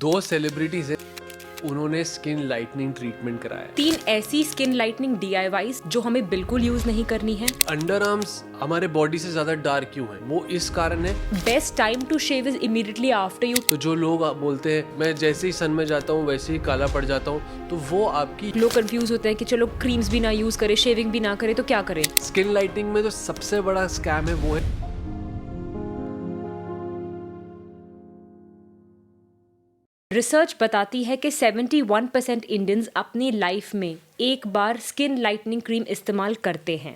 दो सेलिब्रिटीज हैं, उन्होंने स्किन लाइटनिंग ट्रीटमेंट कराया। 3 ऐसी स्किन लाइटनिंग DIYs जो हमें बिल्कुल यूज नहीं करनी है। अंडर आर्म्स हमारे बॉडी से ज्यादा डार्क क्यों है, वो इस कारण है। Best time to shave is immediately after you. तो जो लोग बोलते हैं मैं जैसे ही सन में जाता हूँ वैसे ही काला पड़ जाता हूँ, तो वो आपकी लोग कंफ्यूज होते हैं कि चलो क्रीम्स भी ना यूज करें, शेविंग भी ना करें, तो क्या करें। स्किन लाइटनिंग में जो सबसे बड़ा स्कैम है वो है रिसर्च बताती है कि 71% इंडियंस अपनी लाइफ में एक बार स्किन लाइटनिंग क्रीम इस्तेमाल करते हैं।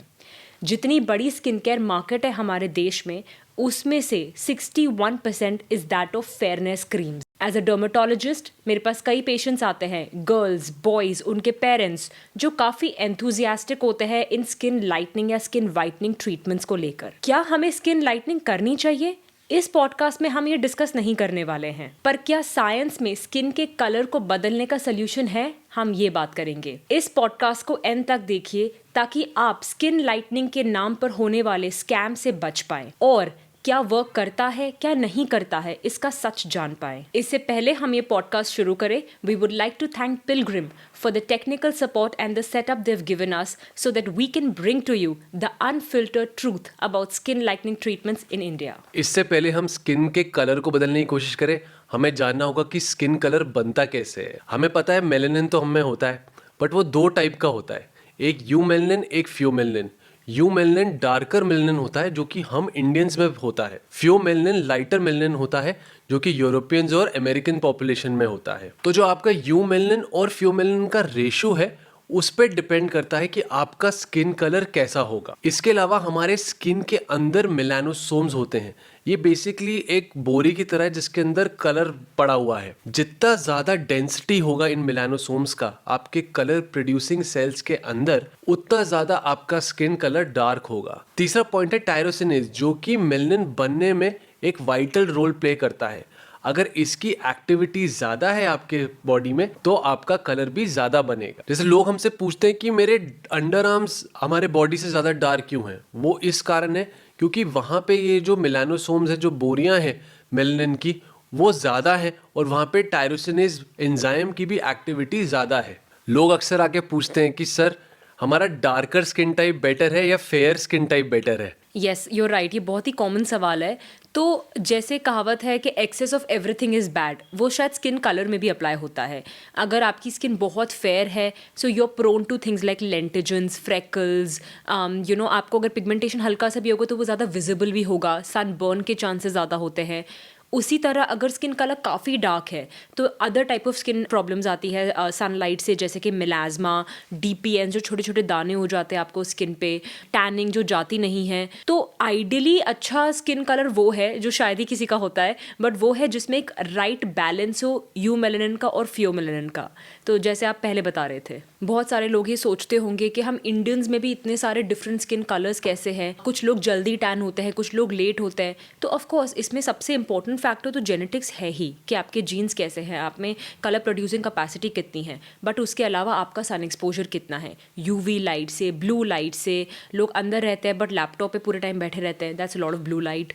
जितनी बड़ी स्किन केयर मार्केट है हमारे देश में, उसमें से 61% is that of fairness creams. As a dermatologist मेरे पास कई पेशेंट्स आते हैं, गर्ल्स, बॉयज़, उनके पेरेंट्स, जो काफ़ी एंथुजियास्टिक होते हैं इन स्किन लाइटनिंग या स्किन वाइटनिंग ट्रीटमेंट्स को लेकर। क्या हमें स्किन लाइटनिंग करनी चाहिए? इस पॉडकास्ट में हम ये डिस्कस नहीं करने वाले हैं, पर क्या साइंस में स्किन के कलर को बदलने का सलूशन है, हम ये बात करेंगे। इस पॉडकास्ट को एंड तक देखिए ताकि आप स्किन लाइटनिंग के नाम पर होने वाले स्कैम से बच पाएं और क्या वर्क करता है क्या नहीं करता है इसका सच जान पाए। इससे पहले हम ये पॉडकास्ट शुरू करें, we would like to thank Pilgrim for the technical support and the setup they've given us so that we can bring to you the unfiltered truth about skin lightening treatments in India. इससे पहले हम skin के colour को बदलने की कोशिश करें, हमें जानना होगा कि स्किन कलर बनता कैसे है। हमें पता है मेलेनिन तो हमें होता है, बट वो दो टाइप का होता है, एक यू मेलेनिन, एक few melanin. You melanin darker melanin होता है जो कि हम इंडियंस में होता है। फ्यू मेलेनिन लाइटर मेलेनिन होता है जो कि यूरोपियंस और अमेरिकन पॉपुलेशन में होता है। तो जो आपका यू मेलेनिन और फ्यू मेलेनिन का रेशो है उस पर डिपेंड करता है कि आपका स्किन कलर कैसा होगा। इसके अलावा हमारे स्किन के अंदर मेलानोसोम्स होते हैं। ये बेसिकली एक बोरी की तरह है जिसके अंदर कलर पड़ा हुआ है। जितना ज़्यादा डेंसिटी होगा इन मेलानोसोम्स का आपके कलर प्रोड्यूसिंग सेल्स के अंदर, उतना ज़्यादा आपका स्किन कलर डार्क होगा। तीसरा पॉइंट है टायरोसिनेज, जो कि मेलानिन बनने में एक वाइटल रोल प्ले करता है। अगर इसकी एक्टिविटी ज़्यादा है आपके बॉडी में तो आपका कलर भी ज़्यादा बनेगा। जैसे लोग हमसे पूछते हैं कि मेरे अंडर आर्म्स हमारे बॉडी से ज़्यादा डार्क क्यों हैं, वो इस कारण है क्योंकि वहाँ पे ये जो मेलानोसोम्स है, जो बोरियां हैं मेलानिन की, वो ज़्यादा है और वहाँ पे टायरोसिनेज एंजाइम की भी एक्टिविटी ज़्यादा है। लोग अक्सर आके पूछते हैं कि सर हमारा डार्कर स्किन टाइप बेटर है या फेयर स्किन टाइप बेटर है। यस, यूर राइट, ये बहुत ही कॉमन सवाल है। तो जैसे कहावत है कि excess of everything is bad, वो शायद स्किन कलर में भी अप्लाई होता है। अगर आपकी स्किन बहुत फेयर है so you are prone to things like lentigines, freckles, आपको अगर पिगमेंटेशन हल्का सा भी होगा तो वो ज़्यादा विजिबल भी होगा, सनबर्न के चांसेस ज़्यादा होते हैं। उसी तरह अगर स्किन कलर काफ़ी डार्क है तो other type of skin problems आती है सनलाइट से, जैसे कि मिलाज्मा, DPN, जो छोटे छोटे दाने हो जाते हैं आपको स्किन पे, टैनिंग जो जाती नहीं है। तो आइडियली अच्छा स्किन कलर वो है जो शायद ही किसी का होता है, बट वो है जिसमें एक राइट बैलेंस हो यू मेलेनिन का और फ्यू मेलेनिन का। तो जैसे आप पहले बता रहे थे, बहुत सारे लोग ये सोचते होंगे कि हम इंडियंस में भी इतने सारे डिफरेंट स्किन कलर्स कैसे हैं, कुछ लोग जल्दी टैन होते हैं, कुछ लोग लेट होते हैं। तो ऑफकोर्स इसमें सबसे इंपॉर्टेंट फैक्टर तो जेनेटिक्स है ही कि आपके जीन्स कैसे हैं, आप में कलर प्रोड्यूसिंग कैपेसिटी कितनी है, बट उसके अलावा आपका सन एक्सपोजर कितना है। UV लाइट से, ब्लू लाइट से, लोग अंदर रहते हैं बट लैपटॉप पे पूरे टाइम बैठे रहते हैं, that's a lot of blue light.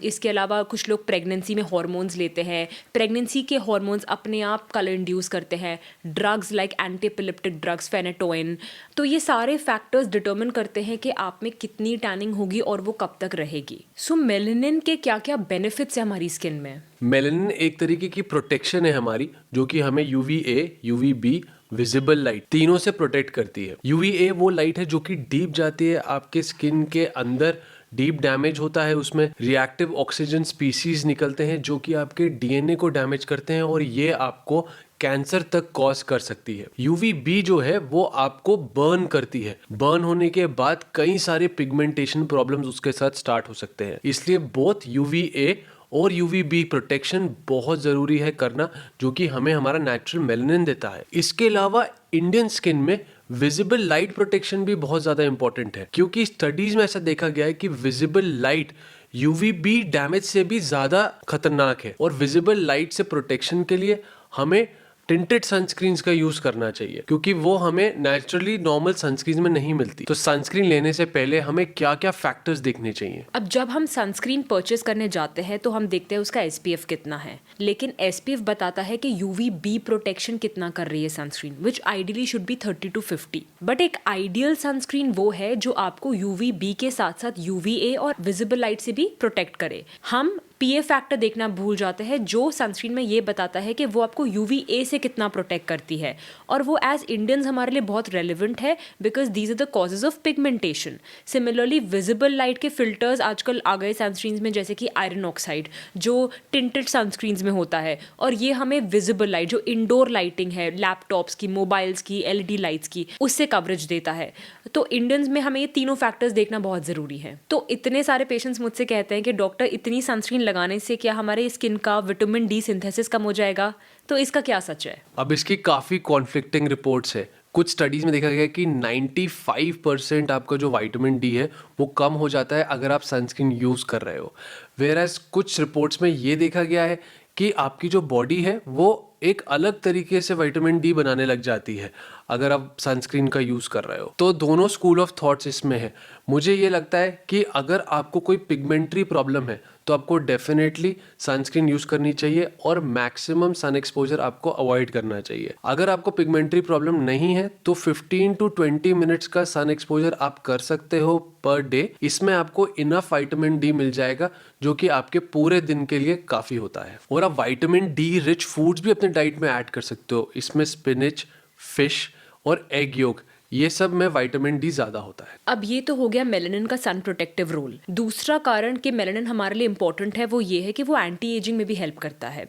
इसके अलावा कुछ लोग प्रेगनेंसी में हॉर्मोन्स लेते हैं, प्रेगनेंसी के हॉर्मोन्स अपने आप कलर इंड्यूस करते हैं, ड्रग्स लाइक एंटीएपिलेप्टिक ड्रग्स, फेनेटोइन। तो ये सारे फैक्टर्स डिटर्मिन करते हैं कि आप में कितनी टैनिंग होगी और वो कब तक रहेगी। सो मेलेनिन के क्या क्या बेनिफिट्स है हमारी स्किन में? मेलेनिन एक तरीके की प्रोटेक्शन है हमारी, जो कि हमें UVA, UVB, विजिबल लाइट तीनों से प्रोटेक्ट करती है। UVA वो लाइट है जो कि डीप जाती है आपके स्किन के अंदर, डीप डैमेज होता है, उसमें रिएक्टिव ऑक्सीजन स्पीसीज निकलते हैं जो कि आपके DNA को डैमेज करते हैं और ये आपको कैंसर तक कॉज कर सकती है। UVB जो है वो आपको बर्न करती है, बर्न होने के बाद कई सारे पिगमेंटेशन प्रॉब्लम्स उसके साथ स्टार्ट हो सकते हैं। इसलिए बोथ UVA और UVB प्रोटेक्शन बहुत ज़रूरी है करना, जो कि हमें हमारा नेचुरल मेलेनिन देता है। इसके अलावा इंडियन स्किन में विजिबल लाइट प्रोटेक्शन भी बहुत ज़्यादा इंपॉर्टेंट है, क्योंकि स्टडीज़ में ऐसा देखा गया है कि विजिबल लाइट UVB डैमेज से भी ज़्यादा खतरनाक है और विजिबल लाइट से प्रोटेक्शन के लिए हमें टिंटेड सनस्क्रीन्स का यूज करना चाहिए, क्योंकि वो हमें नेचुरली नॉर्मल सनस्क्रीन में नहीं मिलती। तो सनस्क्रीन लेने से पहले हमें क्या क्या फैक्टर्स देखने चाहिए? अब जब हम सनस्क्रीन परचेस करने जाते हैं तो हम देखते हैं उसका SPF कितना है, लेकिन SPF बताता है कि UVB प्रोटेक्शन कितना कर रही है sunscreen, which ideally should be 30 to 50। But एक आइडियल सनस्क्रीन वो है जो आपको UVB के साथ साथ UVA और विजिबल लाइट से भी प्रोटेक्ट करे। हम PA फैक्टर देखना भूल जाते हैं, जो सनस्क्रीन में ये बताता है कि वो आपको UVA से कितना प्रोटेक्ट करती है, और वो एज इंडियंस हमारे लिए बहुत रेलिवेंट है because these are the causes of pigmentation. Similarly visible light के फिल्टर्स आजकल आ गए सनस्क्रीन्स में, जैसे कि आयरन ऑक्साइड जो टिंटेड सनस्क्रीन्स में होता है, और ये हमें विजिबल लाइट जो इंडोर लाइटिंग है लैपटॉप्स की, मोबाइल्स की, LED लाइट्स की, उससे कवरेज देता है। तो इंडियंस में हमें ये तीनों फैक्टर्स देखना बहुत ज़रूरी है। तो इतने सारे पेशेंट्स मुझसे कहते हैं कि डॉक्टर इतनी सनस्क्रीन लगाने से क्या हमारे स्किन का विटामिन D सिंथेसिस कम हो जाएगा, तो इसका क्या सच है? अब इसकी काफ़ी कॉन्फ्लिक्टिंग रिपोर्ट्स है। कुछ स्टडीज़ में देखा गया कि 95% आपका जो विटामिन D है वो कम हो जाता है अगर आप सनस्क्रीन यूज़ कर रहे हो। वेयरएज कुछ रिपोर्ट्स में ये देखा गया है कि आपकी जो बॉडी है वो एक अलग तरीके से विटामिन D बनाने लग जाती है अगर आप सनस्क्रीन का यूज़ कर रहे हो। तो दोनों स्कूल ऑफ थॉट्स इसमें है। मुझे ये लगता है कि अगर आपको कोई पिगमेंट्री प्रॉब्लम है तो आपको डेफिनेटली सनस्क्रीन यूज़ करनी चाहिए और मैक्सिमम सन एक्सपोजर आपको अवॉइड करना चाहिए। अगर आपको पिगमेंट्री प्रॉब्लम नहीं है तो 15 to 20 मिनट्स का सन एक्सपोजर आप कर सकते हो पर डे। इसमें आपको इनफ विटामिन D मिल जाएगा जो कि आपके पूरे दिन के लिए काफ़ी होता है। और आप विटामिन D रिच फूड्स भी अपने डाइट में ऐड कर सकते हो। इसमें स्पिनिच, फिश और एग योक, ये सब में विटामिन D ज़्यादा होता है। अब ये तो हो गया मेलानिन का सन प्रोटेक्टिव रोल। दूसरा कारण कि मेलानिन हमारे लिए इंपॉर्टेंट है वो ये है कि वो एंटी एजिंग में भी हेल्प करता है।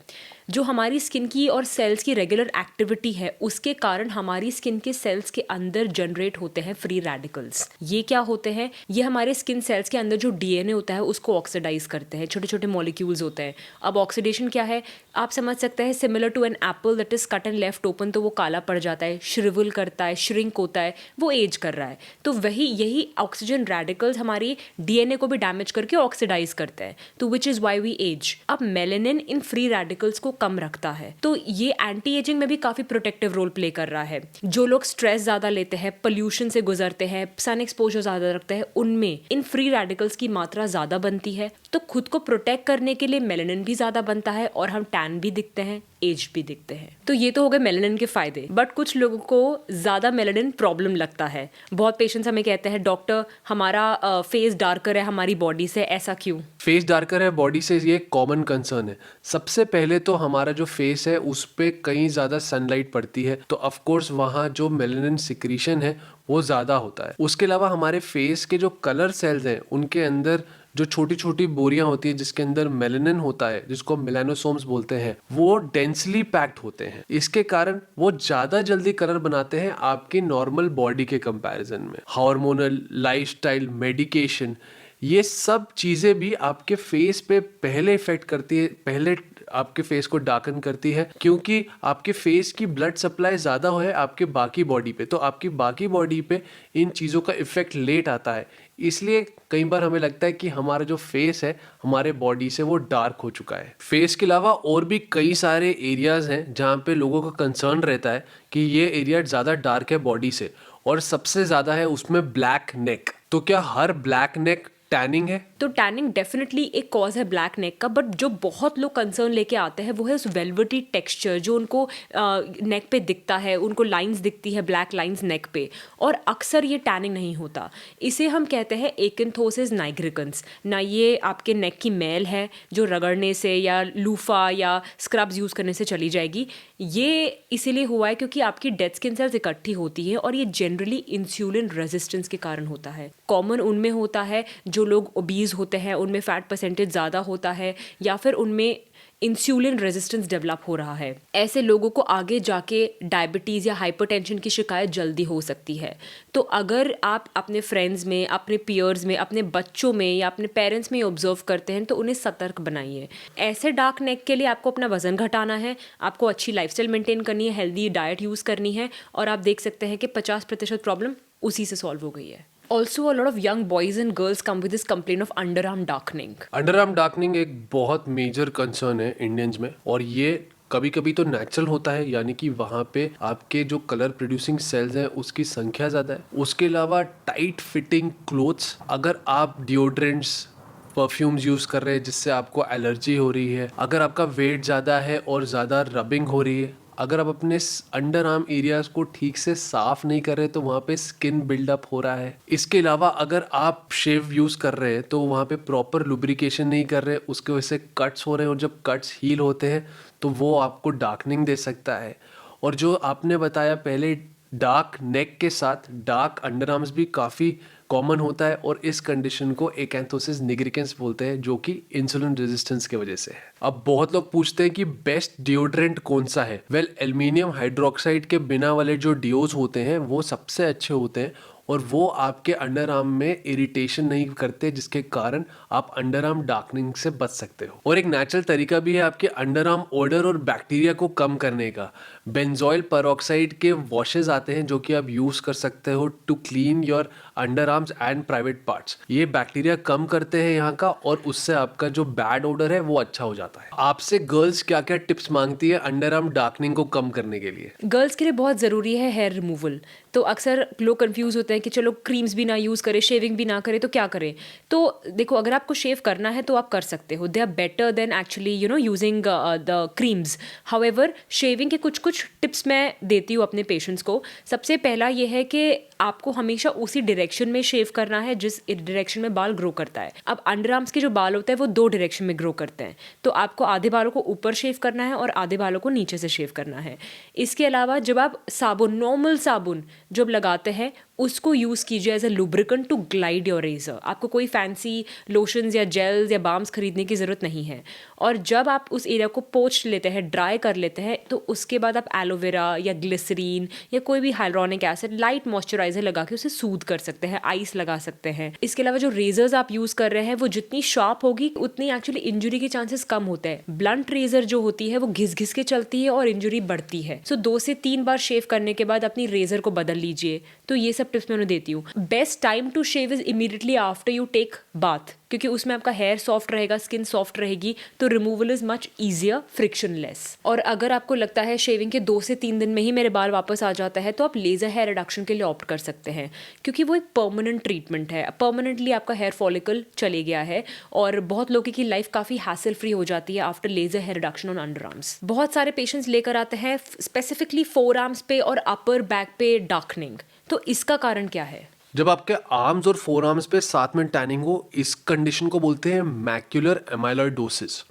जो हमारी स्किन की और सेल्स की रेगुलर एक्टिविटी है उसके कारण हमारी स्किन के सेल्स के अंदर जनरेट होते हैं फ्री रेडिकल्स। ये क्या होते हैं? ये हमारे स्किन सेल्स के अंदर जो DNA होता है उसको ऑक्सीडाइज करते हैं, छोटे छोटे मॉलिक्यूल्स होते हैं। अब ऑक्सीडेशन क्या है आप समझ सकते हैं, similar to an apple that is cut and left open, तो वो काला पड़ जाता है, श्रिवल करता है, श्रिंक होता है, वो एज कर रहा है। तो वही यही ऑक्सीजन रेडिकल्स हमारी DNA को भी डैमेज करके ऑक्सीडाइज करते हैं, तो which is why we age. अब मेलानिन इन फ्री रेडिकल्स को कम रखता है, तो ये एंटी एजिंग में भी काफी प्रोटेक्टिव रोल प्ले कर रहा है। जो लोग स्ट्रेस ज्यादा लेते हैं, पोल्यूशन से गुजरते हैं, सन एक्सपोजर ज्यादा रखते हैं, उनमें इन फ्री रेडिकल्स की मात्रा ज्यादा बनती है, तो खुद को प्रोटेक्ट करने के लिए मेलानिन भी ज्यादा बनता है और हम टैन भी दिखते हैं, एज भी दिखते हैं। तो ये तो हो गए मेलानिन के फायदे। बट कुछ लोगों को ज्यादा मेलानिन प्रॉब्लम लगता है। बहुत पेशेंट्स हमें कहते हैं डॉक्टर हमारा फेस डार्कर है हमारी बॉडी से, ऐसा क्यों? फेस डार्कर है बॉडी से, ये कॉमन कंसर्न है। सबसे पहले तो हमारा जो फेस है उस पे कहीं ज़्यादा सनलाइट पड़ती है, तो ऑफ कोर्स वहाँ जो मेलानिन सिक्रीशन है वो ज़्यादा होता है। उसके अलावा हमारे फेस के जो कलर सेल्स हैं उनके अंदर जो छोटी छोटी बोरियां होती है जिसके अंदर मेलानिन होता है, जिसको मेलानोसोम्स बोलते हैं, वो डेंसली पैक्ड होते हैं। इसके कारण वो ज़्यादा जल्दी कलर बनाते हैं आपकी नॉर्मल बॉडी के कंपैरिजन में। हार्मोनल, लाइफस्टाइल, मेडिकेशन, ये सब चीज़ें भी आपके फेस पे पहले इफेक्ट करती है, पहले आपके फेस को डार्कन करती है, क्योंकि आपके फेस की ब्लड सप्लाई ज़्यादा है आपके बाकी बॉडी पे, तो आपकी बाकी बॉडी पे इन चीज़ों का इफेक्ट लेट आता है। इसलिए कई बार हमें लगता है कि हमारा जो फेस है हमारे बॉडी से वो डार्क हो चुका है। फेस के अलावा और भी कई सारे एरियाज हैं जहाँ पे लोगों का कंसर्न रहता है कि ये एरिया ज़्यादा डार्क है बॉडी से, और सबसे ज़्यादा है उसमें ब्लैक नेक। तो क्या हर ब्लैक नेक टैनिंग है? तो टैनिंग डेफिनेटली एक कॉज है ब्लैक नेक का, बट जो बहुत लोग कंसर्न लेके आते हैं वो है उस वेलवेटी टेक्सचर जो उनको नेक पे दिखता है, उनको लाइंस दिखती है, ब्लैक लाइंस नेक पे, और अक्सर ये टैनिंग नहीं होता। इसे हम कहते हैं एकिन्थोसिस नाइग्रिकन्स। ना ये आपके नेक की मैल है जो रगड़ने से या लूफा या स्क्रब्स यूज़ करने से चली जाएगी, ये इसीलिए हुआ है क्योंकि आपकी डेड स्किन सेल्स इकट्ठी होती है, और ये जनरली इंसुलिन रेजिस्टेंस के कारण होता है। कॉमन उनमें होता है जो लोग ओबीज होते हैं, उनमें फैट परसेंटेज ज़्यादा होता है, या फिर उनमें इंसुलिन रेजिस्टेंस डेवलप हो रहा है। ऐसे लोगों को आगे जाके डायबिटीज़ या हाइपरटेंशन की शिकायत जल्दी हो सकती है। तो अगर आप अपने फ्रेंड्स में, अपने पीयर्स में, अपने बच्चों में या अपने पेरेंट्स में ऑब्जर्व करते हैं तो उन्हें सतर्क बनाइए। ऐसे डार्क नेक के लिए आपको अपना वजन घटाना है, आपको अच्छी लाइफस्टाइल मेंटेन करनी है, हेल्दी डाइट यूज़ करनी है, और आप देख सकते हैं कि 50% प्रॉब्लम उसी से सॉल्व हो गई है। Also, a lot of young boys and girls come with this complaint of underarm darkening. Under arm darkening एक बहुत मेजर कंसर्न है इंडियंस में, और ये कभी कभी तो नेचुरल होता है, यानी कि वहाँ पे आपके जो कलर प्रोड्यूसिंग सेल्स हैं उसकी संख्या ज़्यादा है। उसके अलावा टाइट फिटिंग क्लोथ्स, अगर आप डिओड्रेंट्स परफ्यूम्स यूज़ कर रहे हैं जिससे आपको एलर्जी हो रही है, अगर आपका वेट ज़्यादा है और ज़्यादा रबिंग हो रही है, अगर आप अपने अंडर आर्म एरियाज को ठीक से साफ नहीं कर रहे तो वहाँ पे स्किन बिल्डअप हो रहा है। इसके अलावा अगर आप शेव यूज़ कर रहे हैं तो वहाँ पे प्रॉपर लुब्रिकेशन नहीं कर रहे, उसके वजह से कट्स हो रहे हैं, और जब कट्स हील होते हैं तो वो आपको डार्कनिंग दे सकता है। और जो आपने बताया पहले, डार्क नेक के साथ डार्क अंडर आर्म्स भी काफ़ी कॉमन होता है, और इस कंडीशन को एकैंथोसिस निग्रिकेंस बोलते हैं, जो कि इंसुलिन रेजिस्टेंस की वजह से है। अब बहुत लोग पूछते हैं कि बेस्ट डिओड्रेंट कौन सा है। वेल, एल्युमिनियम हाइड्रोक्साइड के बिना वाले जो डिओज होते हैं वो सबसे अच्छे होते हैं, और वो आपके अंडर आर्म में इरिटेशन नहीं करते, जिसके कारण आप अंडर आर्म डार्कनिंग से बच सकते हो। और एक नेचुरल तरीका भी है आपके अंडर आर्म ओडर और बैक्टीरिया को कम करने का। बेंजोइल पेरोक्साइड के वॉशेज आते हैं जो कि आप यूज कर सकते हो to clean your underarms and private parts. ये बैक्टीरिया कम करते हैं यहाँ का, और उससे आपका जो बैड ओडर है वो अच्छा हो जाता है। आपसे गर्ल्स क्या क्या टिप्स मांगती है अंडर आर्म डार्कनिंग को कम करने के लिए? गर्ल्स के लिए बहुत ज़रूरी है हेयर रिमूवल। तो अक्सर लोग कंफ्यूज होते हैं कि चलो क्रीम्स भी ना यूज़ करें, शेविंग भी ना करें, तो क्या करें। तो देखो, अगर आपको शेव करना है तो आप कर सकते हो, they are better than actually using the creams. However, shaving के कुछ कुछ टिप्स मैं देती हूँ अपने पेशेंट्स को। सबसे पहला ये है कि आपको हमेशा उसी डायरेक्शन में शेव करना है जिस डायरेक्शन में बाल ग्रो करता है। अब अंडर आर्म्स के जो बाल होते हैं वो 2 डायरेक्शन में ग्रो करते हैं, तो आपको आधे बालों को ऊपर शेव करना है और आधे बालों को नीचे से शेव करना है। इसके अलावा जब आप साबुन, नॉर्मल साबुन जब लगाते हैं, उसको यूज़ कीजिए as a lubricant to glide your razor. आपको कोई फैंसी लोशंस या जेल्स या बाम्स खरीदने की ज़रूरत नहीं है। और जब आप उस एरिया को पोंछ लेते हैं, ड्राई कर लेते हैं, तो उसके बाद आप एलोवेरा या ग्लिसरीन या कोई भी हाइलोरॉनिक एसिड लाइट मॉइस्चराइजर लगा के उसे सूद कर सकते हैं, आइस लगा सकते हैं। इसके अलावा जो रेजर्स आप यूज़ कर रहे हैं वो जितनी शार्प होगी उतनी एक्चुअली इंजुरी के चांसेस कम होते हैं। ब्लंट रेजर जो होती है वो घिस घिस के चलती है और इंजुरी बढ़ती है। सो 2 से 3 बार शेव करने के बाद अपनी रेजर को बदल लीजिए। तो ये सब टिप्स मैं उन्हें देती हूँ। Best time to shave is immediately after you take bath, क्योंकि उसमें आपका हेयर सॉफ्ट रहेगा, स्किन सॉफ्ट रहेगी, तो removal is much easier, frictionless. और अगर आपको लगता है शेविंग के 2 से 3 दिन में ही मेरे बाल वापस आ जाता है, तो आप लेजर हेयर रिडक्शन के लिए ऑप्ट कर सकते हैं, क्योंकि वो एक परमानेंट ट्रीटमेंट है। परमानेंटली आपका हेयर फॉलिकल चले गया है, और बहुत लोगों की लाइफ काफ़ी हैसल फ्री हो जाती है after laser hair reduction on underarms. बहुत सारे पेशेंट्स लेकर आते हैं स्पेसिफिकली फोर आर्म्स पे और अपर बैक पे डार्कनिंग। तो इसका कारण क्या है? जब आपके आर्म्स और फोर आर्म्स पे साथ में टैनिंग हो, इस कंडीशन को बोलते हैं मैक्यूलर एमाइलॉइडोसिस।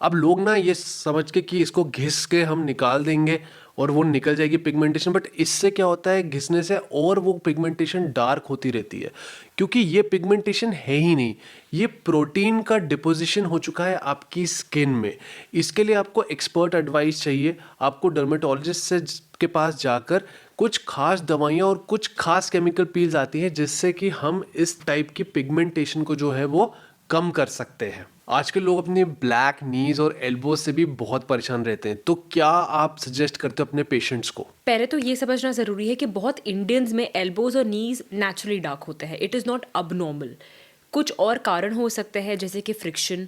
अब लोग ना ये समझ के कि इसको घिस के हम निकाल देंगे और वो निकल जाएगी पिगमेंटेशन, बट इससे क्या होता है, घिसने से और वो पिगमेंटेशन डार्क होती रहती है, क्योंकि ये पिगमेंटेशन है ही नहीं, ये प्रोटीन का डिपोजिशन हो चुका है आपकी स्किन में। इसके लिए आपको एक्सपर्ट एडवाइस चाहिए, आपको डर्मेटोलॉजिस्ट से के पास जाकर कुछ खास दवाइयाँ और कुछ खास केमिकल पील्स आती हैं जिससे कि हम इस टाइप की पिगमेंटेशन को जो है वो कम कर सकते हैं। आजकल लोग अपनी ब्लैक नीज और एल्बोज से भी बहुत परेशान रहते हैं, तो क्या आप सजेस्ट करते हो अपने पेशेंट्स को? पहले तो ये समझना ज़रूरी है कि बहुत इंडियंस में एल्बोज और नीज नेचुरली डार्क होते हैं। It is not abnormal. कुछ और कारण हो सकते हैं, जैसे कि फ्रिक्शन।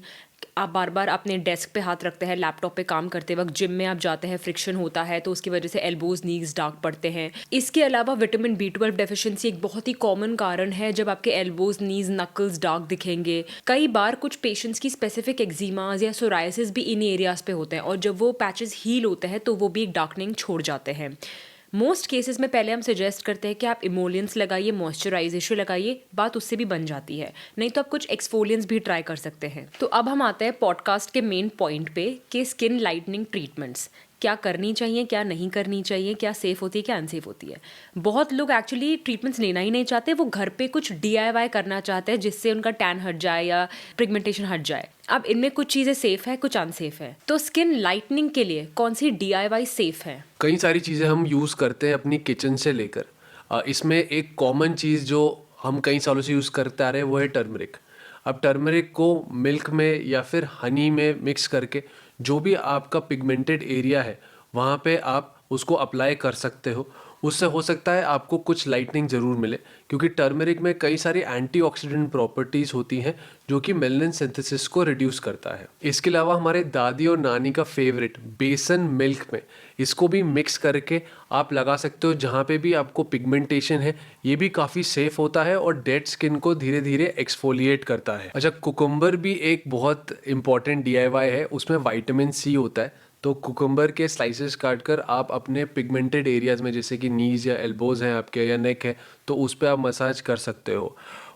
आप बार बार अपने डेस्क पे हाथ रखते हैं, लैपटॉप पे काम करते वक्त, जिम में आप जाते हैं, फ्रिक्शन होता है, तो उसकी वजह से एल्बोज नीज डार्क पड़ते हैं। इसके अलावा विटामिन B12 डेफिशिएंसी एक बहुत ही कॉमन कारण है जब आपके एल्बोज नीज नकल्स डार्क दिखेंगे। कई बार कुछ पेशेंट्स की स्पेसिफिक एक्जिमाज या सोराइसिस भी इन एरियाज पे होते हैं, और जब वो पैचेस हील होते हैं तो वो भी एक डार्कनिंग छोड़ जाते हैं। मोस्ट केसेस में पहले हम सजेस्ट करते हैं कि आप इमोलियंस लगाइए, मॉइस्चराइजेशन लगाइए, बात उससे भी बन जाती है। नहीं तो आप कुछ एक्सफोलियंस भी ट्राई कर सकते हैं। तो अब हम आते हैं पॉडकास्ट के मेन पॉइंट पे कि स्किन लाइटनिंग ट्रीटमेंट्स क्या करनी चाहिए, क्या नहीं करनी चाहिए, क्या सेफ होती है, क्या अनसेफ होती है। बहुत लोग एक्चुअली ट्रीटमेंट्स लेना ही नहीं चाहते, वो घर पे कुछ DIY करना चाहते हैं जिससे उनका टैन हट जाए या पिगमेंटेशन हट जाए। अब इनमें कुछ चीज़ें सेफ है, कुछ अनसेफ है। तो स्किन लाइटनिंग के लिए कौन सी DIY सेफ है? कई सारी चीज़ें हम यूज़ करते हैं अपनी किचन से लेकर। इसमें एक कॉमन चीज़ जो हम कई सालों से यूज़ करते आ रहे हैं वो है टर्मरिक। अब टर्मरिक को मिल्क में या फिर हनी में मिक्स करके जो भी आपका पिगमेंटेड एरिया है वहाँ पे आप उसको अप्लाई कर सकते हो। उससे हो सकता है आपको कुछ लाइटनिंग ज़रूर मिले, क्योंकि टर्मरिक में कई सारी एंटीऑक्सीडेंट प्रॉपर्टीज़ होती हैं जो कि मेलानिन सिंथेसिस को रिड्यूस करता है। इसके अलावा हमारे दादी और नानी का फेवरेट बेसन मिल्क में इसको भी मिक्स करके आप लगा सकते हो जहाँ पे भी आपको पिगमेंटेशन है। ये भी काफ़ी सेफ होता है और डेड स्किन को धीरे धीरे एक्सफोलिएट करता है। अच्छा, कुकुम्बर भी एक बहुत इंपॉर्टेंट DIY है, उसमें विटामिन C होता है। तो कुकुम्बर के स्लाइसेस काट कर आप अपने पिगमेंटेड एरियाज़ में, जैसे कि नीज या एल्बोज़ हैं आपके या नेक है, तो उस पर आप मसाज कर सकते हो।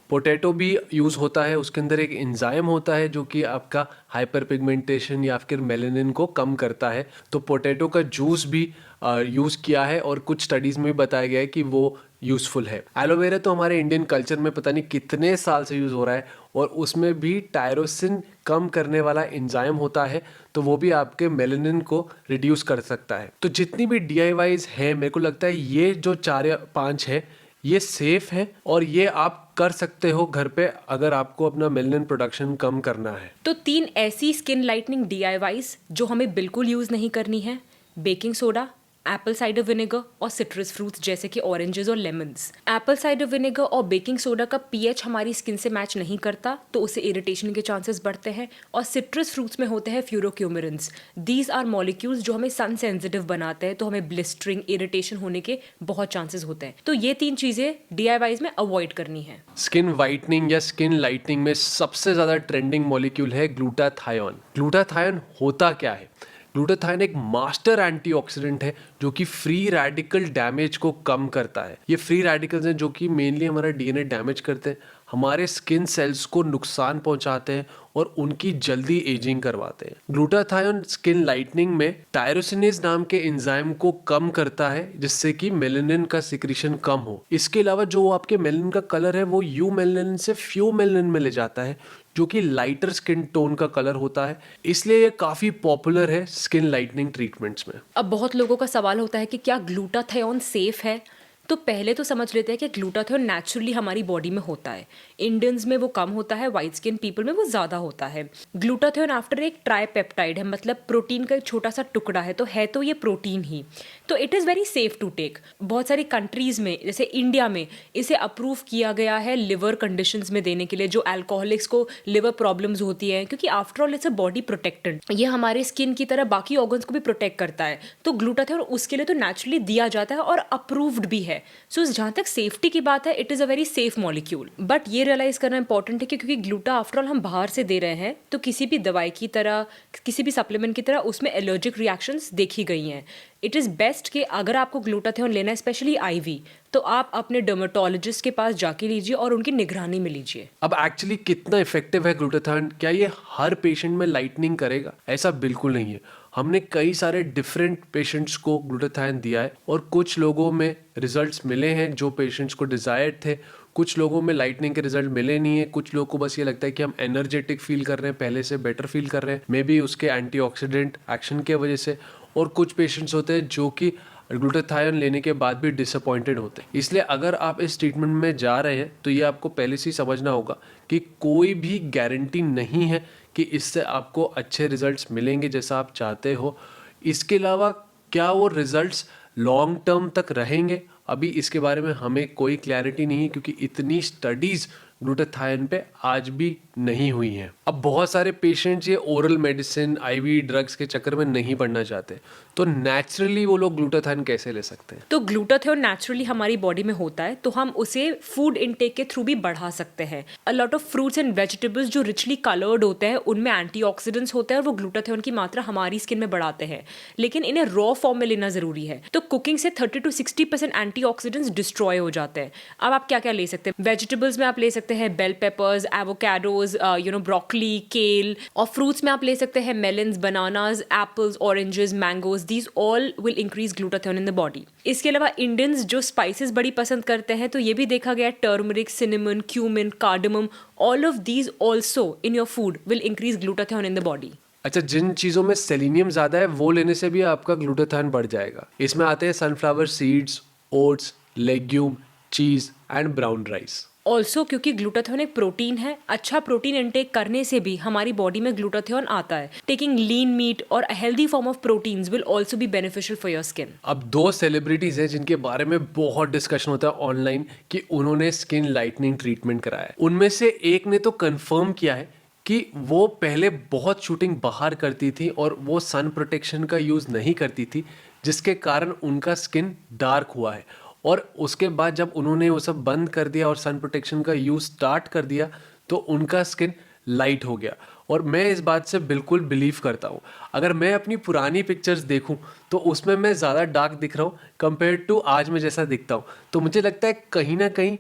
पोटैटो भी यूज़ होता है, उसके अंदर एक एंजाइम होता है जो कि आपका हाइपर पिगमेंटेशन या फिर मेलानिन को कम करता है। तो पोटैटो का जूस भी यूज़ किया है और कुछ स्टडीज़ में भी बताया गया है कि वो यूज़फुल है। एलोवेरा तो हमारे इंडियन कल्चर में पता नहीं कितने साल से यूज़ हो रहा है और उसमें भी टायरोसिन कम करने वाला एंजाइम होता है, तो वो भी आपके मेलानिन को रिड्यूस कर सकता है। तो जितनी भी DIYs हैं, मेरे को लगता है ये जो 4 या 5 है ये सेफ है और ये आप कर सकते हो घर पे अगर आपको अपना मेलानिन प्रोडक्शन कम करना है। तो 3 ऐसी स्किन लाइटनिंग DIYs जो हमें बिल्कुल यूज़ नहीं करनी है: baking soda, Apple cider vinegar और सिट्रस फ्रूट्स जैसे कि ऑरेंजेस और लेमन्स। एप्पल साइडर विनेगर और बेकिंग सोडा का pH हमारी स्किन से मैच नहीं करता, तो उससे इरिटेशन के चांसेस बढ़ते हैं। और सिट्रस फ्रूट्स में होते हैं फ्यूरोक्यूमेरिन्स। दीज आर मॉलिक्यूल्स जो हमें सन सेंसिटिव बनाते हैं, तो हमें ब्लिस्टरिंग, इरिटेशन होने के बहुत चांसेस होते हैं। तो ये 3 चीज़ें DIYs में अवॉइड करनी है। स्किन वाइटनिंग या स्किन लाइटनिंग में सबसे ज़्यादा ट्रेंडिंग मॉलिक्यूल है ग्लूटाथायोन। ग्लूटाथायोन होता क्या है? ग्लूटाथायोन एक मास्टर एंटीऑक्सीडेंट है जो कि फ्री रेडिकल डैमेज को कम करता है। ये फ्री रेडिकल्स हैं जो कि मेनली हमारा DNA डैमेज करते हैं, हमारे स्किन सेल्स को नुकसान पहुंचाते हैं और उनकी जल्दी एजिंग करवाते हैं। ग्लूटाथायोन स्किन लाइटनिंग में टायरोसिनेज नाम के एंजाइम को कम करता है जिससे कि मेलानिन का सिक्रीशन कम हो। इसके अलावा जो आपके मेलानिन का कलर है वो यू मेलानिन से फ्यू मेलानिन में ले जाता है जो कि लाइटर स्किन टोन का कलर होता है। इसलिए ये काफ़ी पॉपुलर है स्किन लाइटनिंग ट्रीटमेंट्स में। अब बहुत लोगों का सवाल होता है कि क्या ग्लूटाथायोन सेफ है? तो पहले तो समझ लेते हैं कि ग्लूटाथायोन नेचुरली हमारी बॉडी में होता है। इंडियंस में वो कम होता है, वाइट स्किन पीपल में वो ज़्यादा होता है। ग्लूटाथायोन आफ्टर एक ट्राइपेप्टाइड है, मतलब प्रोटीन का एक छोटा सा टुकड़ा है, तो है तो ये प्रोटीन ही। तो it is very safe to take. बहुत सारी कंट्रीज़ में जैसे इंडिया में इसे अप्रूव किया गया है लिवर कंडीशंस में देने के लिए, जो अल्कोहलिक्स को लिवर प्रॉब्लम्स होती है, क्योंकि after all it's a body protectant. ये हमारे स्किन की तरह बाकी ऑर्गन्स को भी प्रोटेक्ट करता है। तो ग्लूटाथायोन उसके लिए तो नेचुरली दिया जाता है और अप्रूव्ड भी है। सो जहाँ तक सेफ्टी की बात है, it is a very safe molecule. But ये रियलाइज करना इंपॉर्टेंट है कि क्योंकि ग्लूटा आफ्टर ऑल हम बाहर से दे रहे हैं, तो किसी भी दवाई की तरह, किसी भी सप्लीमेंट की तरह उसमें एलर्जिक रिएक्शंस देखी गई हैं। इट इज़ बेस्ट कि अगर आपको ग्लूटाथायोन लेना है, स्पेशली IV, तो आप अपने डर्मेटोलॉजिस्ट के पास जाके लीजिए और उनकी निगरानी में लीजिए। अब एक्चुअली कितना इफेक्टिव है ग्लूटाथायोन? क्या ये हर पेशेंट में लाइटनिंग करेगा? ऐसा बिल्कुल नहीं है। हमने कई सारे डिफरेंट पेशेंट्स को ग्लूटाथायोन दिया है और कुछ लोगों में रिजल्ट्स मिले हैं जो पेशेंट्स को डिज़ायर्ड थे, कुछ लोगों में लाइटनिंग के रिजल्ट मिले नहीं है। कुछ लोगों को बस ये लगता है कि हम एनर्जेटिक फील कर रहे हैं, पहले से बेटर फील कर रहे हैं, मे बी उसके एंटीऑक्सीडेंट एक्शन की वजह से। और कुछ पेशेंट्स होते हैं जो कि ग्लूटाथायोन लेने के बाद भी डिसअपॉइंटेड होते हैं। इसलिए अगर आप इस ट्रीटमेंट में जा रहे हैं तो ये आपको पहले से ही समझना होगा कि कोई भी गारंटी नहीं है कि इससे आपको अच्छे रिजल्ट्स मिलेंगे जैसा आप चाहते हो। इसके अलावा क्या वो रिजल्ट्स लॉन्ग टर्म तक रहेंगे, अभी इसके बारे में हमें कोई क्लैरिटी नहीं है, क्योंकि इतनी स्टडीज़ ग्लूटाथायोन पे आज भी नहीं हुई हैं। अब बहुत सारे पेशेंट्स ये ओरल मेडिसिन, IV ड्रग्स के चक्कर में नहीं पड़ना चाहते, तो नेचुरली वो लोग ग्लूटाथायोन कैसे ले सकते हैं? तो ग्लूटाथायोन नेचुरली हमारी बॉडी में होता है, तो हम उसे फूड इनटेक के थ्रू भी बढ़ा सकते हैं। A lot of fruits and vegetables जो रिचली कलर्ड होते हैं, उनमें एंटीऑक्सीडेंट्स होते हैं और वो ग्लूटाथायोन की मात्रा हमारी स्किन में बढ़ाते हैं, लेकिन इन्हें रॉ फॉर्म में लेना जरूरी है। तो कुकिंग से 30 to 60% एंटीऑक्सीडेंट्स डिस्ट्रॉय हो जाते हैं। अब आप क्या क्या ले सकते हैं? वेजिटेबल्स में आप ले सकते हैं बेल पेपर्स, एवोकाडोज, ब्रोकली, केल। और फ्रूट्स में आप ले सकते हैं melons, bananas, apples, oranges, mangoes. These all will increase glutathione in the body. इसके अलावा इंडियंस जो स्पाइसेस बड़ी पसंद करते हैं, तो ये भी देखा गया है, turmeric, cinnamon, cumin, cardamom, all of these also in your food will increase glutathione in the body. अच्छा, जिन चीज़ों में सेलेनियम ज़्यादा है वो लेने से भी आपका ग्लूटाथायोन बढ़ जाएगा। इसमें आते हैं sunflower seeds, oats, legume, cheese and brown rice. Also क्योंकि ग्लूटाथियोन एक प्रोटीन है, अच्छा प्रोटीन इंटेक करने से भी हमारी बॉडी में ग्लूटाथियोन आता है. टेकिंग लीन मीट और healthy form of proteins will also be beneficial for your skin. अब दो सेलिब्रिटीज हैं जिनके बारे में बहुत डिस्कशन होता है ऑनलाइन कि उन्होंने स्किन लाइटनिंग ट्रीटमेंट कराया है. उनमें से एक ने तो कंफर्म किया है कि वो पहले बहुत शूटिंग बाहर करती थी और वो सन प्रोटेक्शन का यूज़ नहीं करती थी, जिसके कारण उनका स्किन डार्क हुआ है. और उसके बाद जब उन्होंने वो सब बंद कर दिया और सन प्रोटेक्शन का यूज़ स्टार्ट कर दिया तो उनका स्किन लाइट हो गया. और मैं इस बात से बिल्कुल बिलीव करता हूँ. अगर मैं अपनी पुरानी पिक्चर्स देखूँ तो उसमें मैं ज़्यादा डार्क दिख रहा हूँ कंपेयर टू आज मैं जैसा दिखता हूँ. तो मुझे लगता है कहीं ना कहीं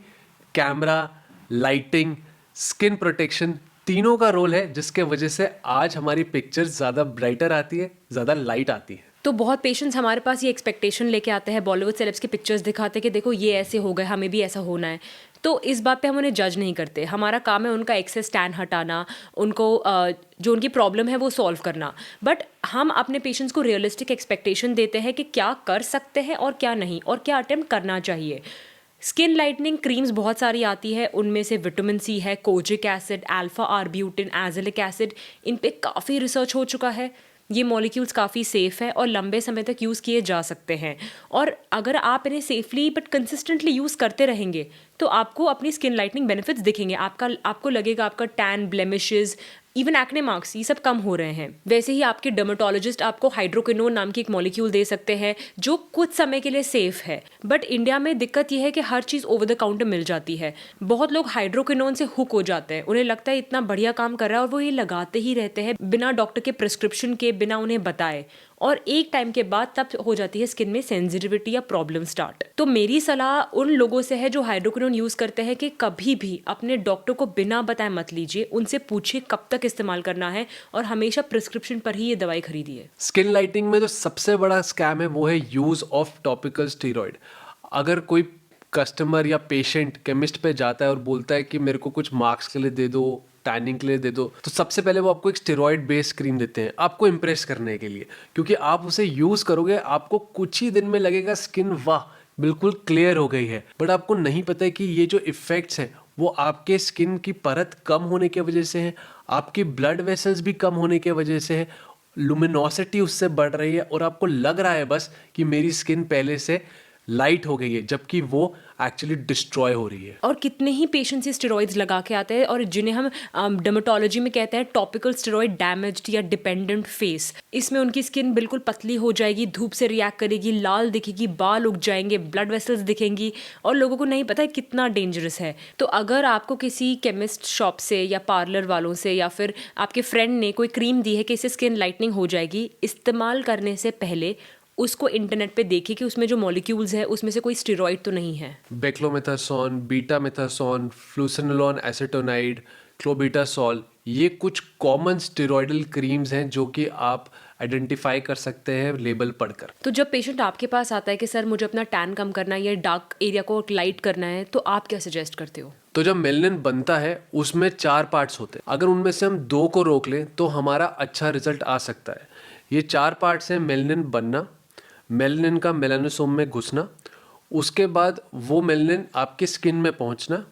कैमरा, लाइटिंग, स्किन प्रोटेक्शन तीनों का रोल है जिसके वजह से आज हमारी पिक्चर्स ज़्यादा ब्राइटर आती है, ज़्यादा लाइट आती है. तो बहुत पेशेंट्स हमारे पास ये एक्सपेक्टेशन लेके आते हैं, बॉलीवुड सेलेब्स की पिक्चर्स दिखाते हैं कि देखो ये ऐसे हो गए, हमें भी ऐसा होना है. तो इस बात पे हम उन्हें जज नहीं करते. हमारा काम है उनका एक्सेस टैन हटाना, उनको जो उनकी प्रॉब्लम है वो सॉल्व करना. बट हम अपने पेशेंट्स को रियलिस्टिक एक्सपेक्टेशन देते हैं कि क्या कर सकते हैं और क्या नहीं, और क्या अटेम्प्ट करना चाहिए. स्किन लाइटनिंग क्रीम्स बहुत सारी आती है, उनमें से विटामिन सी है, kojic acid, alpha arbutin, azelaic acid, इन पे काफ़ी रिसर्च हो चुका है. ये मॉलिक्यूल्स काफ़ी सेफ़ है और लंबे समय तक यूज़ किए जा सकते हैं. और अगर आप इन्हें सेफली बट कंसिस्टेंटली यूज़ करते रहेंगे तो आपको अपनी स्किन लाइटनिंग बेनिफिट्स दिखेंगे. आपको लगेगा आपका tan, blemishes, even acne marks, ये सब कम हो रहे हैं. वैसे ही आपके डर्मेटोलॉजिस्ट आपको हाइड्रोक्विनोन नाम की एक मॉलिक्यूल दे सकते हैं जो कुछ समय के लिए सेफ है. बट इंडिया में दिक्कत यह है कि हर चीज़ ओवर द काउंटर मिल जाती है. बहुत लोग हाइड्रोक्विनोन से हुक हो जाते हैं, उन्हें लगता है इतना बढ़िया काम कर रहा है और वो ये लगाते ही रहते हैं बिना डॉक्टर के प्रिस्क्रिप्शन के, बिना उन्हें बताए. और एक टाइम के बाद तब हो जाती है स्किन में सेंसिटिविटी या प्रॉब्लम स्टार्ट. तो मेरी सलाह उन लोगों से है जो हाइड्रोक्विनोन यूज़ करते हैं कि कभी भी अपने डॉक्टर को बिना बताए मत लीजिए. उनसे पूछिए कब तक इस्तेमाल करना है और हमेशा प्रिस्क्रिप्शन पर ही ये दवाई खरीदिए. स्किन लाइटिंग में जो सबसे बड़ा स्कैम है वो है यूज़ ऑफ टॉपिकल स्टीरॉयड. अगर कोई कस्टमर या पेशेंट केमिस्ट पे जाता है और बोलता है कि मेरे को कुछ मार्क्स के लिए दे दो, टैनिंग के लिए दे दो, तो सबसे पहले वो आपको एक स्टेरॉइड बेस्ड क्रीम देते हैं आपको इम्प्रेस करने के लिए, क्योंकि आप उसे यूज़ करोगे आपको कुछ ही दिन में लगेगा स्किन वाह बिल्कुल क्लियर हो गई है. बट आपको नहीं पता है कि ये जो इफ़ेक्ट्स हैं वो आपके स्किन की परत कम होने की वजह से है, आपकी ब्लड वेसल्स भी कम होने की वजह से है, लुमिनोसिटी उससे बढ़ रही है और आपको लग रहा है बस कि मेरी स्किन पहले से लाइट हो गई है, जबकि वो एक्चुअली डिस्ट्रॉय हो रही है. और कितने ही पेशेंट्स ये स्टेरॉइड्स लगा के आते हैं और जिन्हें हम डर्मेटोलॉजी में कहते हैं टॉपिकल स्टेरॉइड डैमेज्ड या डिपेंडेंट फेस. इसमें उनकी स्किन बिल्कुल पतली हो जाएगी, धूप से रिएक्ट करेगी, लाल दिखेगी, बाल उग जाएंगे, ब्लड वेसल्स दिखेंगी और लोगों को नहीं पता है कितना डेंजरस है. तो अगर आपको किसी केमिस्ट शॉप से या पार्लर वालों से या फिर आपके फ्रेंड ने कोई क्रीम दी है कि इससे स्किन लाइटनिंग हो जाएगी, इस्तेमाल करने से पहले उसको इंटरनेट पे देखिए कि उसमें जो मॉलिक्यूल्स है उसमें से कोई स्टेरॉइड तो नहीं है. बेक्लोमेथासोन, बीटामेथासोन, फ्लूसिनोलोन एसीटोनाइड, क्लोबीटासोल, ये कुछ कॉमन स्टेरॉइडल क्रीम्स हैं जो कि आप आइडेंटिफाई कर सकते हैं लेबल पढ़कर. तो जब पेशेंट आपके पास आता है कि सर मुझे अपना टैन कम करना है या डार्क एरिया को लाइट करना है, तो आप क्या सजेस्ट करते हो? तो जब मेलानिन बनता है उसमें 4 पार्ट्स होते हैं. अगर उनमें से हम 2 को रोक लें तो हमारा अच्छा रिजल्ट आ सकता है. ये 4 पार्ट्स हैं: मेलानिन बनना, मेलानिन का मेलानोसोम में घुसना, उसके बाद वो मेलानिन आपकी स्किन में पहुंचना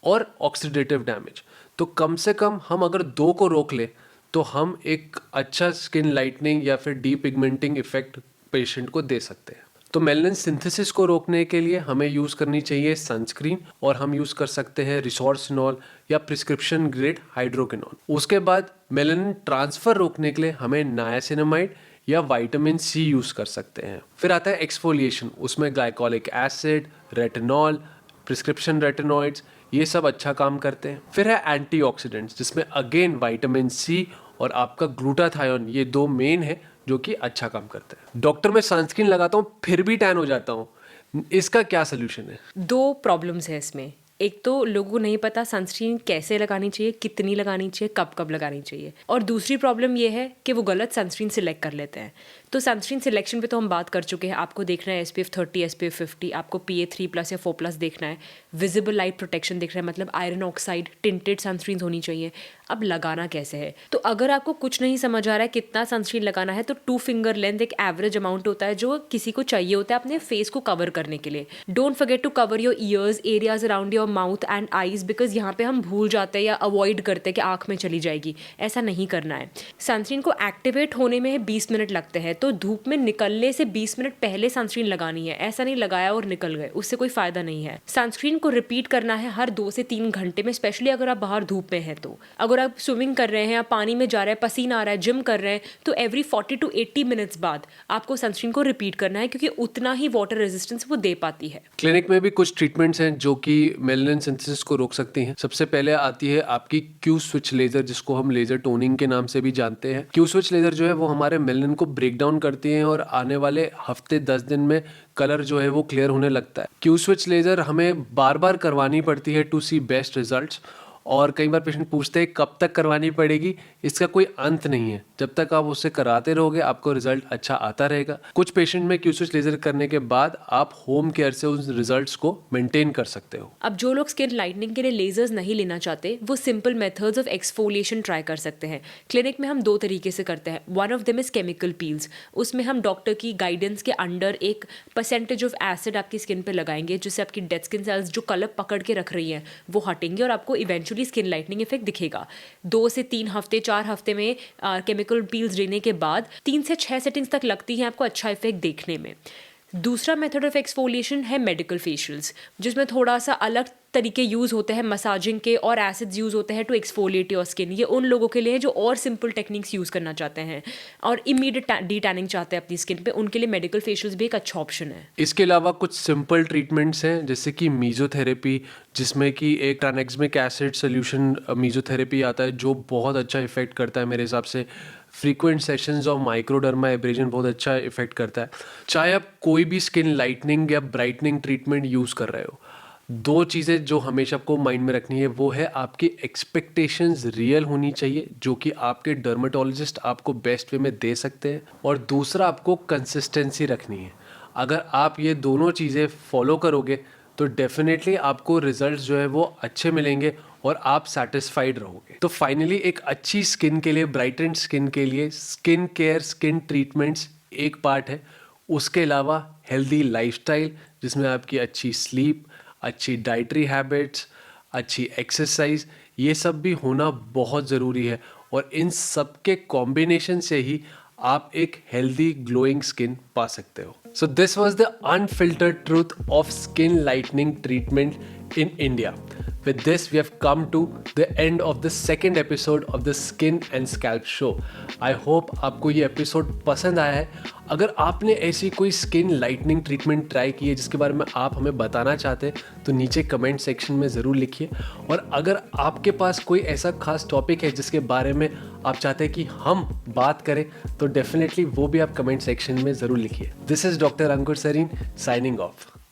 और ऑक्सीडेटिव डैमेज. तो कम से कम हम अगर 2 को रोक ले तो हम एक अच्छा स्किन लाइटनिंग या फिर डीपिगमेंटिंग इफेक्ट पेशेंट को दे सकते हैं. तो मेलानिन सिंथेसिस को रोकने के लिए हमें यूज़ करनी चाहिए सनस्क्रीन, और हम यूज़ कर सकते हैं रिसोर्सिनॉल या प्रिस्क्रिप्शन ग्रेड हाइड्रोक्विनोन. उसके बाद मेलानिन ट्रांसफ़र रोकने के लिए हमें नायासिनामाइड या विटामिन सी यूज़ कर सकते हैं. फिर आता है एक्सफोलिएशन, उसमें glycolic acid, retinol, prescription retinoids, ये सब अच्छा काम करते हैं. फिर है एंटीऑक्सीडेंट्स, जिसमें अगेन विटामिन सी और आपका ग्लूटाथायोन, ये 2 मेन है जो कि अच्छा काम करते हैं. डॉक्टर मैं सनस्क्रीन लगाता हूँ फिर भी टैन हो जाता हूँ, इसका क्या सोल्यूशन है? 2 प्रॉब्लम्स है इसमें. एक तो लोगों को नहीं पता सनस्क्रीन कैसे लगानी चाहिए, कितनी लगानी चाहिए, कब कब लगानी चाहिए. और दूसरी प्रॉब्लम ये है कि वो गलत सनस्क्रीन सिलेक्ट कर लेते हैं. तो सनस्क्रीन सिलेक्शन पे तो हम बात कर चुके हैं। आपको देखना है SPF 30, SPF 50, आपको PA3+ या 4+ देखना है, विजिबल लाइट प्रोटेक्शन देखना है, मतलब आयरन ऑक्साइड टिंटेड सनस्क्रीन होनी चाहिए। अब लगाना कैसे है, तो अगर आपको कुछ नहीं समझ आ रहा है कितना सनस्क्रीन लगाना है, तो 2 फिंगर लेंथ एक एवरेज अमाउंट होता है जो किसी को चाहिए होता है अपने फेस को कवर करने के लिए। Don't forget to cover your ears, areas around your mouth and eyes, because यहाँ पे हम भूल जाते हैं या अवॉइड करते हैं कि आँख में चली जाएगी। ऐसा नहीं करना है। सनस्क्रीन को एक्टिवेट होने में 20 मिनट लगते हैं, तो धूप में निकलने से 20 मिनट पहले सनस्क्रीन लगानी है। ऐसा नहीं लगाया और निकल गए, उससे कोई फायदा नहीं है। सनस्क्रीन को रिपीट करना है हर 2 से 3 घंटे में, स्पेशली अगर आप बाहर धूप में हैं तो। अगर आप स्विमिंग कर रहे हैं या पानी में जा रहे हैं, पसीना आ रहा है, जिम कर रहे हैं, तो एवरी 40 to 80 मिनट्स बाद आपको सनस्क्रीन को रिपीट करना है, क्योंकि उतना ही वाटर रेजिस्टेंस वो दे पाती है। क्लिनिक में भी कुछ ट्रीटमेंट्स हैं जो कि मेलानिन सिंथेसिस को रोक सकती हैं। सबसे पहले आती है आपकी क्यू स्विच लेजर, जिसको हम लेजर टोनिंग के नाम से भी जानते हैं। क्यू स्विच लेजर जो है वो हमारे मेलानिन को ब्रेक डाउन करती है और आने वाले हफ्ते 10 दिन में कलर जो है वो क्लियर होने लगता है। क्यू स्विच लेजर हमें बार बार करवानी पड़ती है टू सी बेस्ट रिजल्ट्स, और कई बार पेशेंट पूछते हैं कब तक करवानी पड़ेगी। इसका कोई अंत नहीं है, जब तक आप उससे कराते रहोगे आपको रिजल्ट अच्छा आता रहेगा। कुछ पेशेंट में क्यू स्विच लेजर करने के बाद आप होम केयर से उस रिजल्ट्स को मेंटेन कर सकते हो। अब जो लोग स्किन लाइटनिंग के लिए लेजर्स नहीं लेना चाहते, वो simple methods of exfoliation try कर सकते हैं। क्लिनिक में हम 2 तरीके से करते हैं। One of them is chemical peels. उसमें हम डॉक्टर की गाइडेंस के अंडर एक परसेंटेज ऑफ एसिड आपकी स्किन पे लगाएंगे, जिससे आपकी डेड स्किन सेल्स जो कलर पकड़ के रख रही हैं वो हटेंगे और आपको इवेंचुअली स्किन लाइटनिंग इफेक्ट दिखेगा। 2 से 3 हफ्ते 4 हफ्ते में केमिकल पील्स लेने के बाद 3 से 6 सेटिंग्स तक लगती हैं आपको अच्छा इफेक्ट देखने में। दूसरा मेथड ऑफ एक्सफोलिएशन है मेडिकल फेशियल्स, जिसमें थोड़ा सा अलग तरीके यूज़ होते हैं मसाजिंग के, और एसिड्स यूज़ होते हैं टू एक्सफोलिएट योर स्किन। ये उन लोगों के लिए है जो और सिंपल टेक्निक्स यूज़ करना चाहते हैं और इमीडिएट डी टैनिंग चाहते हैं अपनी स्किन पे, उनके लिए मेडिकल फेशियल्स भी एक अच्छा ऑप्शन है। इसके अलावा कुछ सिंपल ट्रीटमेंट्स हैं जैसे कि मीजोथेरेपी, जिसमें कि एक ट्रानेक्समिक एसिड सोल्यूशन मीजोथेरेपी आता है जो बहुत अच्छा इफेक्ट करता है मेरे हिसाब से। फ्रीक्वेंट सेशंस ऑफ माइक्रोडर्मा एब्रेजन बहुत अच्छा इफेक्ट करता है। चाहे आप कोई भी स्किन लाइटनिंग या ब्राइटनिंग ट्रीटमेंट यूज़ कर रहे हो, 2 चीज़ें जो हमेशा आपको माइंड में रखनी है वो है आपकी एक्सपेक्टेशंस रियल होनी चाहिए, जो कि आपके डर्मेटोलॉजिस्ट आपको बेस्ट वे में दे सकते हैं, और दूसरा आपको कंसिस्टेंसी रखनी है। अगर आप ये दोनों चीज़ें फॉलो करोगे तो डेफिनेटली आपको रिजल्ट्स जो है वो अच्छे मिलेंगे और आप सेटिस्फाइड रहोगे। तो फाइनली एक अच्छी स्किन के लिए, ब्राइटेंड स्किन के लिए स्किन केयर, स्किन ट्रीटमेंट्स एक पार्ट है। उसके अलावा हेल्दी लाइफस्टाइल, जिसमें आपकी अच्छी स्लीप, अच्छी डाइटरी हैबिट्स, अच्छी एक्सरसाइज, ये सब भी होना बहुत ज़रूरी है, और इन सब के कॉम्बिनेशन से ही आप एक हेल्दी ग्लोइंग स्किन पा सकते हो। So this was the unfiltered truth of skin lightening treatment in India. With this, we have come to the end of the second episode of the Skin and Scalp Show. I hope आपको ये episode पसंद आया है। अगर आपने ऐसी कोई skin lightening treatment try की है जिसके बारे में आप हमें बताना चाहते हैं तो नीचे कमेंट सेक्शन में ज़रूर लिखिए, और अगर आपके पास कोई ऐसा खास टॉपिक है जिसके बारे में आप चाहते हैं कि हम बात करें तो डेफिनेटली वो भी आप कमेंट सेक्शन में ज़रूर लिखिए। This is doctor Ankur Sarin signing of.